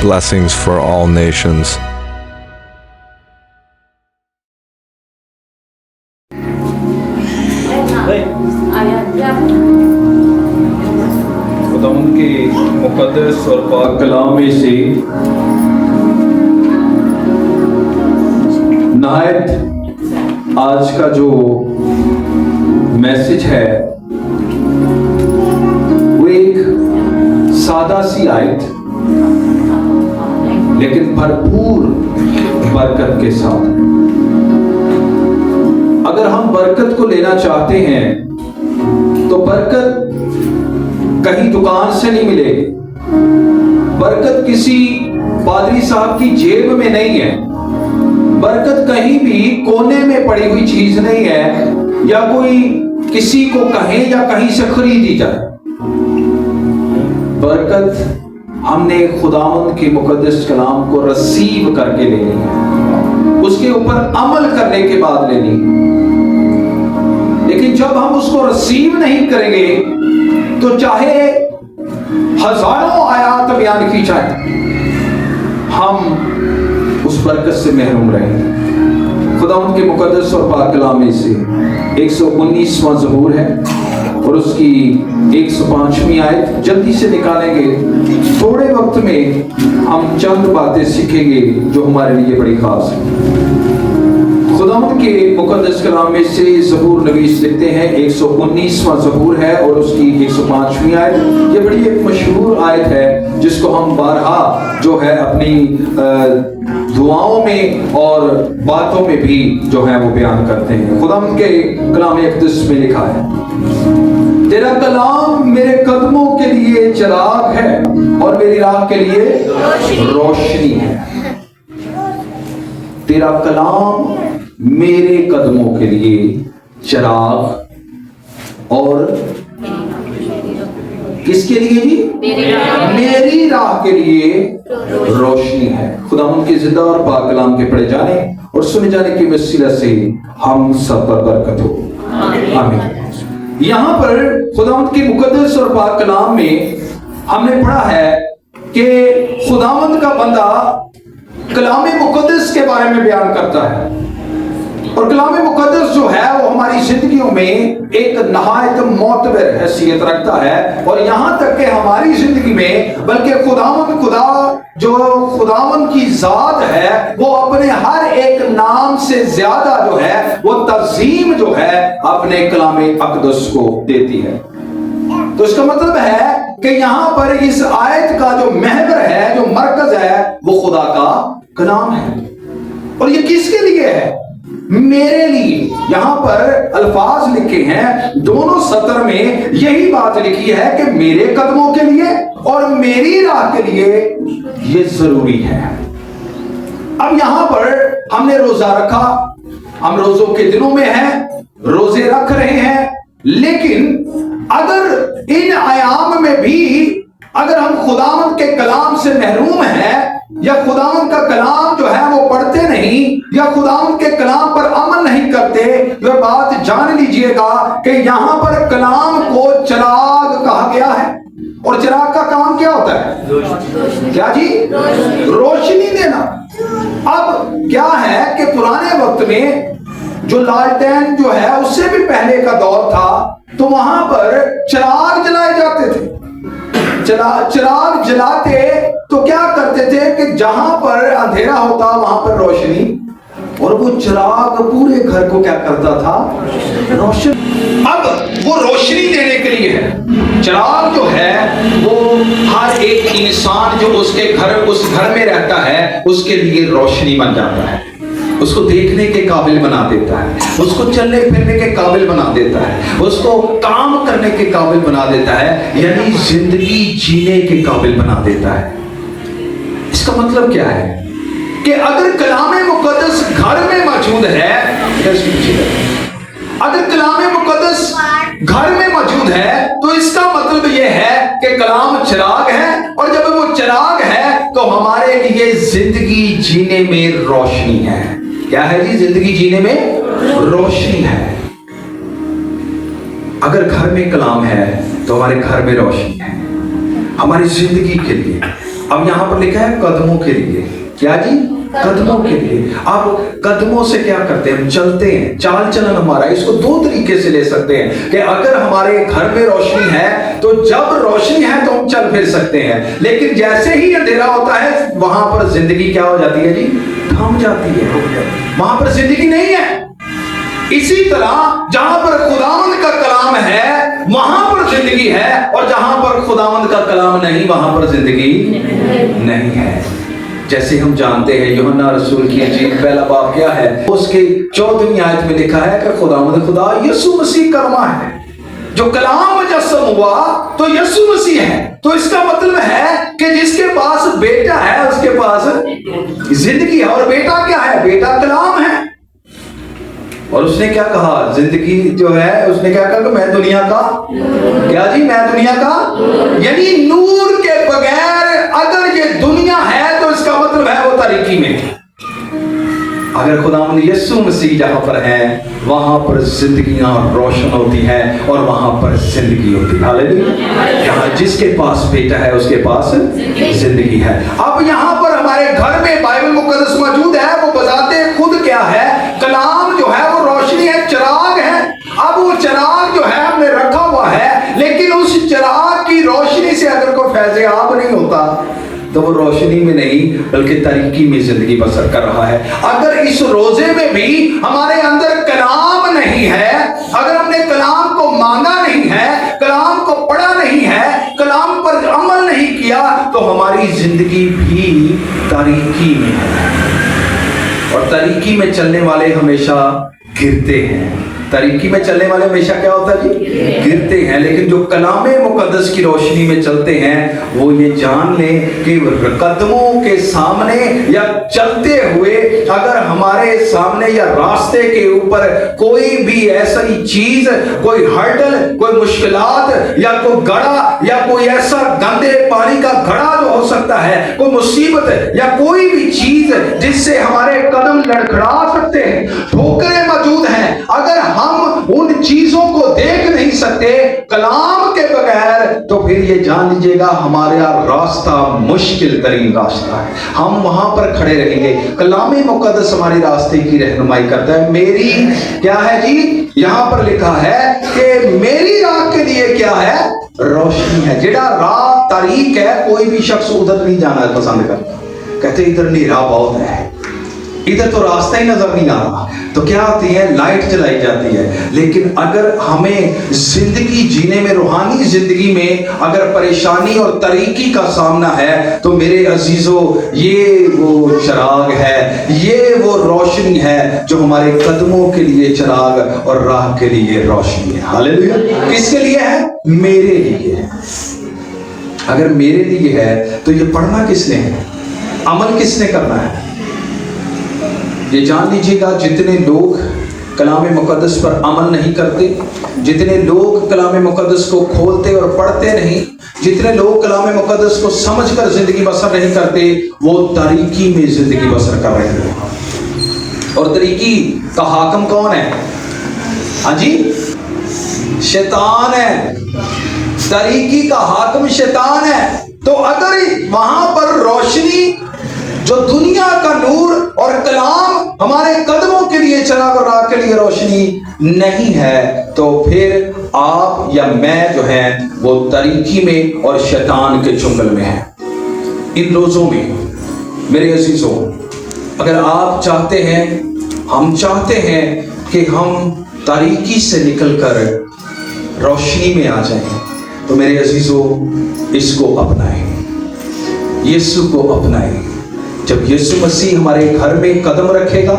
blessings for all nations. खुदावंद के मुक़द्दस और पाक कलाम में से नहायत आज का जो मैसेज है वो एक सादा सी आयत लेकिन भरपूर बरकत के साथ। अगर हम बरकत को लेना चाहते हैं तो बरकत कहीं दुकान से नहीं मिलेगी, बरकत किसी पादरी साहब की जेब में नहीं है, बरकत कहीं भी कोने में पड़ी हुई चीज नहीं है या कोई किसी को कहे या कहीं से खरीदी जाए। बरकत हमने खुदावंद के मुकद्दस कलाम को रिसीव करके लेनी है, उसके ऊपर अमल करने के बाद लेनी। लेकिन जब हम उसको रिसीव नहीं करेंगे तो चाहे हजारों आयात बयान की जाए, हम उस बरकत से महरूम रहेंगे। खुदावंद के मुकद्दस और पाक कलाम में से 119वां ज़बूर है और उसकी 105वीं आयत जल्दी से निकालेंगे। थोड़े वक्त में हम चंद बातें सीखेंगे जो हमारे लिए बड़ी खास है। खुदावंद के मुकद्दस कलाम में से ज़बूर नवीस लिखते हैं, 119वां ज़बूर है और उसकी 105वीं आयत। ये बड़ी एक मशहूर आयत है जिसको हम बारहा जो है अपनी दुआओं में और बातों में भी जो है वो बयान करते हैं। खुदावंद के कलाम अक़दस में लिखा है, तेरा कलाम मेरे कदमों के लिए चिराग है और मेरी राह के लिए रोशनी है। तेरा कलाम मेरे कदमों के लिए चिराग और किसके लिए जी? मेरी राह के लिए रोशनी है। खुदावंद के जिंदा और पाक कलाम के पढ़े जाने और सुने जाने की वसीला से हम सब पर बरकत हो, आमीन। यहाँ पर खुदावंद के मुकद्दस और पाक कलाम में हमने पढ़ा है कि खुदावंद का बंदा कलाम मुकद्दस के बारे में बयान करता है और कलाम मुकद्दस जो है वो हमारी जिंदगियों में एक नहायत मोतबर हैसियत रखता है। और यहाँ तक कि हमारी जिंदगी में बल्कि खुदा जो खुदावंद की जात है वो अपने हर एक नाम से ज्यादा जो है वो तज़ीम जो है अपने कलाम अक़दस को देती है। तो इसका मतलब है कि यहाँ पर इस आयत का जो महवर है, जो मरकज है, वो खुदा का कलाम है। और ये किसके लिए है? मेरे लिए। यहाँ पर अल्फाज लिखे हैं, दोनों सत्र में यही बात लिखी है कि मेरे कदमों के लिए और मेरी राह के लिए ये जरूरी है। अब यहाँ पर हमने रोजा रखा, हम रोजों के दिनों में हैं, रोजे रख रहे हैं, लेकिन अगर इन आयाम में भी अगर हम खुदावंद के कलाम से महरूम हैं या खुदावंद का कलाम जो है वो पढ़ते नहीं या खुदावंद के कलाम पर अमल नहीं करते, तो बात जान लीजिएगा कि यहाँ पर कलाम को चिराग कहा गया है। और चिराग का काम क्या होता है? क्या जी? रोशनी देना। अब क्या है कि पुराने वक्त में जो लालटेन जो है उससे भी पहले का दौर था, तो वहां पर चिराग जलाए जाते थे। चिराग जलाते तो क्या करते थे कि जहां पर अंधेरा होता वहां पर रोशनी, और वो चिराग पूरे घर को क्या करता था? रोशनी। अब वो रोशनी देने के लिए है। चिराग जो है वो हर एक इंसान जो उस घर में रहता है उसके लिए रोशनी बन जाता है, उसको देखने के काबिल बना देता है, उसको चलने फिरने के काबिल बना देता है, उसको काम करने के काबिल बना देता है, यानी जिंदगी जीने के काबिल बना देता है। इसका मतलब क्या है कि अगर कलाम मुकद्दस घर में मौजूद है, अगर कलाम मुकद्दस घर में मौजूद है तो इसका मतलब यह है कि कलाम चिराग है, और जब वो चिराग है तो हमारे लिए जिंदगी जीने में रोशनी है। क्या है जी? जिंदगी जीने में रोशनी है। अगर घर में कलाम है तो हमारे घर में रोशनी है हमारी जिंदगी के लिए। अब यहां पर लिखा है कदमों के लिए, क्या जी? कदमों के लिए। अब कदमों से क्या करते हैं? हम चलते हैं, चाल चलन हमारा। इसको दो तरीके से ले सकते हैं कि अगर हमारे घर में रोशनी है तो जब रोशनी है तो हम चल फिर सकते हैं, लेकिन जैसे ही अंधेरा होता है वहां पर जिंदगी क्या हो जाती है जी? थम जाती है, वहां पर जिंदगी नहीं है। इसी तरह जहां पर खुदावंद का कलाम है वहां पर जिंदगी है, और जहां पर खुदावंद का कलाम नहीं वहां पर जिंदगी नहीं है। जैसे हम जानते हैं यूहन्ना रसूल की इंजील पहला बाब क्या है, उसके 14वीं आयत में लिखा है कि खुदावंद खुदा यीशु मसीह कलमा है, जो कलाम मुजस्सम हुआ तो यीशु मसीह है। तो इसका मतलब है कि जिसके पास बेटा है उसके पास जिंदगी है। और बेटा क्या है? बेटा कलाम है। और उसने क्या कहा? जिंदगी जो है उसने क्या कहा कि मैं दुनिया का, क्या जी? मैं दुनिया का, यानी नूर के बगैर अगर ये दुनिया है तो इसका मतलब है वो तारीकी में। अगर खुदावंद यीशु मसीह जहां पर है वहां पर जिंदगियां रोशन होती हैं और वहां पर जिंदगी होती है। हालेलुया। जहां जिसके पास बेटा है उसके पास जिंदगी है। अब यहां पर हमारे घर में बाइबल मुकद्दस मौजूद है, वो बताते खुद क्या है? कलाम जो है वो रोशनी है, चिराग है। अब वो चिराग जो है हमने रखा हुआ है, लेकिन उस चिराग की रोशनी से अगर कोई फैज़याब नहीं होता तो वो रोशनी में नहीं बल्कि तारीकी में जिंदगी बसर कर रहा है। अगर इस रोजे में भी हमारे अंदर कलाम नहीं है, अगर हमने कलाम को मांगा नहीं है, कलाम को पढ़ा नहीं है, कलाम पर अमल नहीं किया, तो हमारी जिंदगी भी तारीकी में है। और तारीकी में चलने वाले हमेशा गिरते हैं। तारीकी में चलने वाले हमेशा क्या होता है जी? गिरते हैं। लेकिन जो कलामे मुकद्दस की रोशनी में चलते हैं वो ये जान लें कि कदमों के सामने या चलते हुए अगर हमारे सामने या रास्ते के ऊपर कोई भी ऐसी चीज, कोई हर्डल, कोई मुश्किलात या कोई गड़ा या कोई ऐसा गंदे पानी का घड़ा जो हो सकता है, कोई मुसीबत या कोई भी चीज जिससे हमारे कदम लड़खड़ा सकते हैं, ठोकरें मौजूद हैं, अगर हम उन चीजों को देख नहीं सकते कलाम के बगैर, तो फिर ये जान लीजिएगा हमारा रास्ता मुश्किल तरीन रास्ता है। हम वहां पर खड़े रहेंगे। कलाम मुकद्दस हमारे रास्ते की रहनुमाई करता है। मेरी क्या है जी? यहां पर लिखा है कि मेरी राह के लिए क्या है? रोशनी है। जेड़ा राह तारीक है, कोई भी शख्स उधर नहीं जाना पसंद करता। कहते इधर अंधेरा बहुत है, इधर तो रास्ता ही नजर नहीं आ रहा, तो क्या होती है? लाइट जलाई जाती है। लेकिन अगर हमें जिंदगी जीने में, रूहानी जिंदगी में अगर परेशानी और तरीकी का सामना है, तो मेरे अजीजों ये वो चिराग है, ये वो रोशनी है जो हमारे कदमों के लिए चिराग और राह के लिए रोशनी है। हालेलुया। किसके लिए है? मेरे लिए है। अगर मेरे लिए है तो ये पढ़ना किसने है? अमल किसने करना है? ये जान लीजिएगा, जितने लोग कलाम मुकद्दस पर अमल नहीं करते, जितने लोग कलाम मुकद्दस को खोलते और पढ़ते नहीं, जितने लोग कलाम मुकद्दस को समझकर जिंदगी बसर नहीं करते, वो तारीकी में जिंदगी बसर कर रहे हैं। और तारीकी का हाकिम कौन है? हाँ जी, शैतान है। तारीकी का हाकिम शैतान है। तो अगर वहां पर रोशनी जो दुनिया का नूर और कलाम हमारे कदमों के लिए चिराग और राह के लिए रोशनी नहीं है, तो फिर आप या मैं जो है वो तारीकी में और शैतान के चुंगल में है। इन रोजों में मेरे अजीजों, अगर आप चाहते हैं, हम चाहते हैं कि हम तारीकी से निकलकर रोशनी में आ जाएं, तो मेरे अजीजों इसको अपनाएं, यीशु को अपनाएं। जब यीशु मसीह हमारे घर में कदम रखेगा,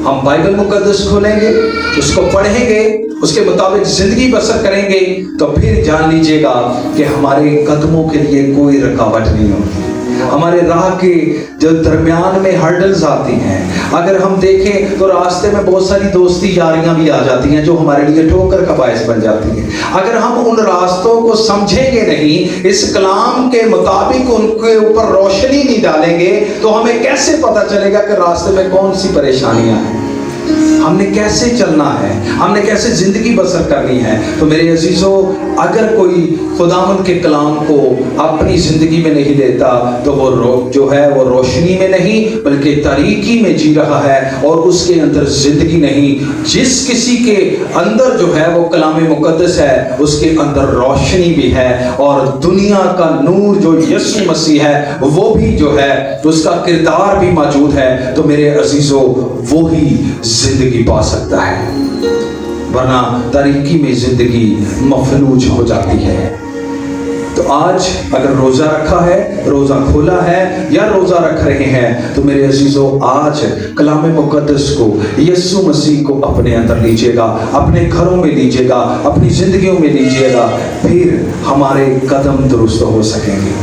हम बाइबल मुकद्दस खोलेंगे, उसको पढ़ेंगे, उसके मुताबिक जिंदगी बसर करेंगे, तो फिर जान लीजिएगा कि हमारे कदमों के लिए कोई रुकावट नहीं होगी। हमारे राह के जो दरमियान में हर्डल्स आती हैं, अगर हम देखें तो रास्ते में बहुत सारी दोस्ती यारियां भी आ जाती हैं जो हमारे लिए ठोकर का बायस बन जाती हैं। अगर हम उन रास्तों को समझेंगे नहीं, इस कलाम के मुताबिक उनके ऊपर रोशनी नहीं डालेंगे, तो हमें कैसे पता चलेगा कि रास्ते में कौन सी परेशानियां हैं? हमने कैसे चलना है, हमने कैसे जिंदगी बसर करनी है। तो मेरे अजीजों, अगर कोई खुदावंद के कलाम को अपनी जिंदगी में नहीं लेता तो वो जो है वो रोशनी में नहीं बल्कि तारीकी में जी रहा है और उसके अंदर जिंदगी नहीं। जिस किसी के अंदर जो है वो कलाम मुकद्दस है उसके अंदर रोशनी भी है और दुनिया का नूर जो यीशु मसीह है वो भी जो है उसका किरदार भी मौजूद है। तो मेरे अजीजों, वो ही जिंदगी पा सकता है, वरना तारीकी में जिंदगी मफलूज हो जाती है। तो आज अगर रोजा रखा है, रोजा खोला है या रोजा रख रहे हैं, तो मेरे अजीजों आज कलाम मुकद्दस को, यीशु मसीह को अपने अंदर लीजिएगा, अपने घरों में लीजिएगा, अपनी जिंदगियों में लीजिएगा, फिर हमारे कदम दुरुस्त हो सकेंगे।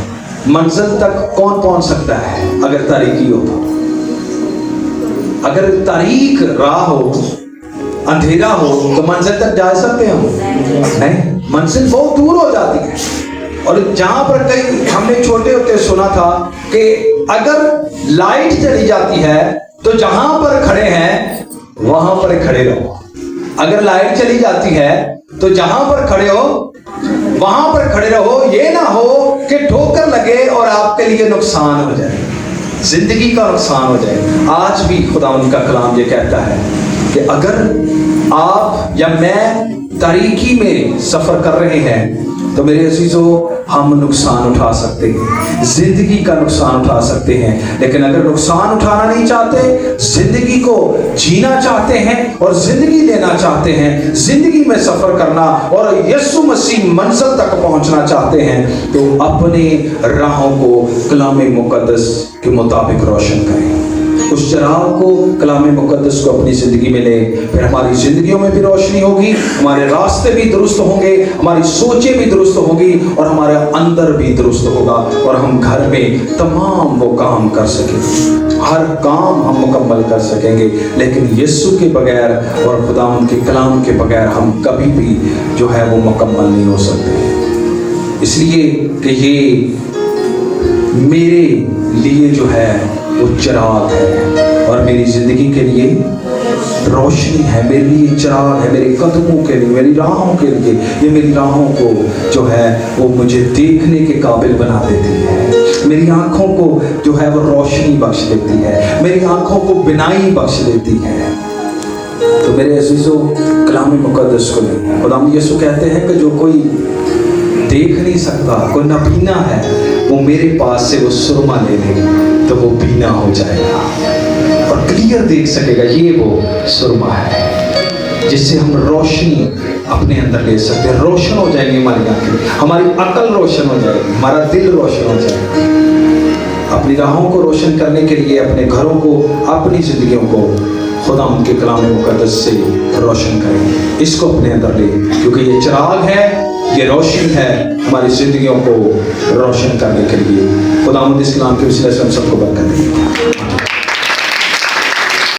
मंजिल तक कौन पहुंच सकता है अगर तारीकी हो? अगर तारीक राह हो, अंधेरा हो, तो मंजिल तक जा सकते हो? नहीं, मंजिल बहुत दूर हो जाती है। और जहां पर कई हमने छोटे होते सुना था कि अगर लाइट चली जाती है तो जहां पर खड़े हैं वहां पर खड़े रहो। अगर लाइट चली जाती है तो जहां पर खड़े हो वहां पर खड़े रहो, ये ना हो कि ठोकर लगे और आपके लिए नुकसान हो जाए, जिंदगी का नुकसान हो जाए। आज भी खुदावंद का कलाम ये कहता है कि अगर आप या मैं तारीकी में सफर कर रहे हैं तो मेरे अजीजों, हम नुकसान उठा सकते हैं, जिंदगी का नुकसान उठा सकते हैं। लेकिन अगर नुकसान उठाना नहीं चाहते, जिंदगी को जीना चाहते हैं और जिंदगी लेना चाहते हैं, जिंदगी में सफर करना और यीशु मसीह मंजिल तक पहुंचना चाहते हैं, तो अपने राहों को कलाम मुकद्दस के मुताबिक रोशन करें। उस चिराग को, कलाम मुकद्दस को अपनी जिंदगी में ले, फिर हमारी जिंदगियों में भी रोशनी होगी, हमारे रास्ते भी दुरुस्त होंगे, हमारी सोचें भी दुरुस्त होगी और हमारे अंदर भी दुरुस्त होगा और हम घर में तमाम वो काम कर सकेंगे, हर काम हम मुकम्मल कर सकेंगे। लेकिन यीशु के बगैर और खुदावंद के कलाम के बगैर हम कभी भी जो है वो मुकम्मल नहीं हो सकते। इसलिए कि ये मेरे लिए जो है वो चिराग है और मेरी जिंदगी के लिए रोशनी है, मेरे लिए चिराग है, मेरे कदमों के लिए, मेरी राहों के लिए। ये मेरी राहों को जो है वो मुझे देखने के काबिल बना देती है, मेरी आंखों को जो है वो रोशनी बख्श देती है, मेरी आंखों को बिनाई बख्श देती है। तो मेरे अजीजों, कलाम मुकद्दस को लें। खुदावंद यीशु कहते हैं कि जो कोई देख नहीं सकता, कोई नबीना है, वो मेरे पास से वो सुरमा ले ले तो वो बीना हो जाएगा और क्लियर देख सकेगा। ये वो सुरमा है जिससे हम रोशनी अपने अंदर ले सकते हैं। रोशन हो जाएंगी हमारी आंखें, हमारी अकल रोशन हो जाएगी, हमारा दिल रोशन हो जाएगा। अपनी राहों को रोशन करने के लिए अपने घरों को, अपनी जिंदगियों को खुदा उनके कलाम मुकद्दस से रोशन करें। इसको अपने अंदर ले, क्योंकि ये चिराग है, ये रोशनी है हमारी जिंदगियों को रोशन करने के लिए। खुदावंद इस कलाम के वसीले से हम सबको बरकत दे।